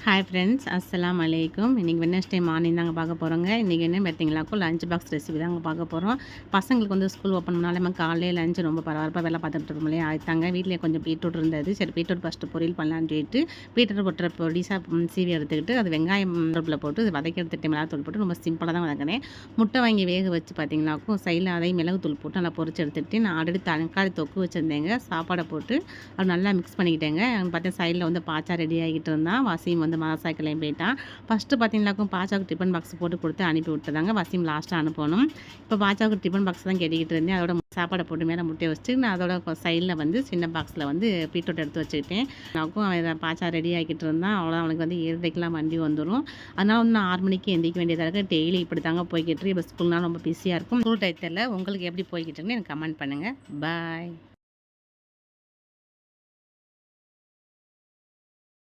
Hi friends, அஸ்ஸலாமு அலைக்கும். இன்றைக்கி வெட்னஸ்டே மார்னிங் தாங்க பார்க்க போகிறோங்க. இன்றைக்கி என்ன பார்த்தீங்களாக்கும் லஞ்ச் பாக்ஸ் ரெசிபி தாங்க பார்க்க போகிறோம். பசங்களுக்கு வந்து ஸ்கூல் ஓப்பன் பண்ணாலே நம்ம காலையில் லஞ்ச் ரொம்ப பரபரப்பாக வேலை பார்த்துட்டு இருக்கோம் இல்லையா, அதுதாங்க. வீட்டிலே கொஞ்சம் பீட்ரூட் இருந்தது. சரி, பீட்ரூட் ஃபஸ்ட்டு பொரியல் பண்ணலான்னு சொல்லிட்டு பீட்ரூட் போட்டுற பொடிசாக சீவி எடுத்துக்கிட்டு அது வெங்காயம் அடுப்பில் போட்டு வதக்கி எடுத்துட்டு மிளகாத்தூள் போட்டு ரொம்ப சிம்பிளாக தான் வதக்கினேன். முட்டை வாங்கி வேக வச்சு பார்த்தீங்களாக்கும் சைடில் அதையும் மிளகுத்தூள் போட்டு நல்லா பொரிச்சு எடுத்துகிட்டு நான் ஆல்ரெடி தக்காளி தொக்கு வச்சுருந்தேங்க. சாப்பாடை போட்டு அது நல்லா மிக்ஸ் பண்ணிக்கிட்டேங்க. பார்த்தா சைடில் வந்து பாச்சா ரெடி ஆகிட்டு இருந்தான். வசீம் வந்து மதரசாக்கிளையும் போயிட்டான். ஃபஸ்ட்டு பார்த்தீங்கன்னாக்கும் பாச்சாவுக்கு டிஃபன் பாக்ஸ் போட்டு கொடுத்து அனுப்பி விட்டுதாங்க. வசீம் லாஸ்ட்டாக அனுப்பணும். இப்போ பாச்சாவுக்கு டிஃபன் பாக்ஸ் தான் கேட்டுக்கிட்டு இருந்தேன். அதோட சாப்பாடை போட்டு மேலே முட்டையை வச்சுட்டு நான் அதோட சைடில் வந்து சின்ன பாக்ஸில் வந்து பீட்ரூட் எடுத்து வச்சுக்கிட்டேன். எனக்கும் அவன் பாச்சா ரெடி ஆகிட்டு இருந்தான். அவ்வளோ அவனுக்கு வந்து 7:30க்கெலாம் வண்டி வந்துடும். அதனால் வந்து நான் 6 மணிக்கு எந்திரிக்க வேண்டியதாக இருக்குது. டெய்லி இப்படி தாங்க போய்கிட்டு இப்போ ஸ்கூல்னாலும் ரொம்ப பிஸியாக இருக்கும். ஸ்கூல் டயத்தில் உங்களுக்கு எப்படி போய்கிட்டு இருக்குன்னு எனக்கு கமெண்ட் பண்ணுங்கள். பாய்.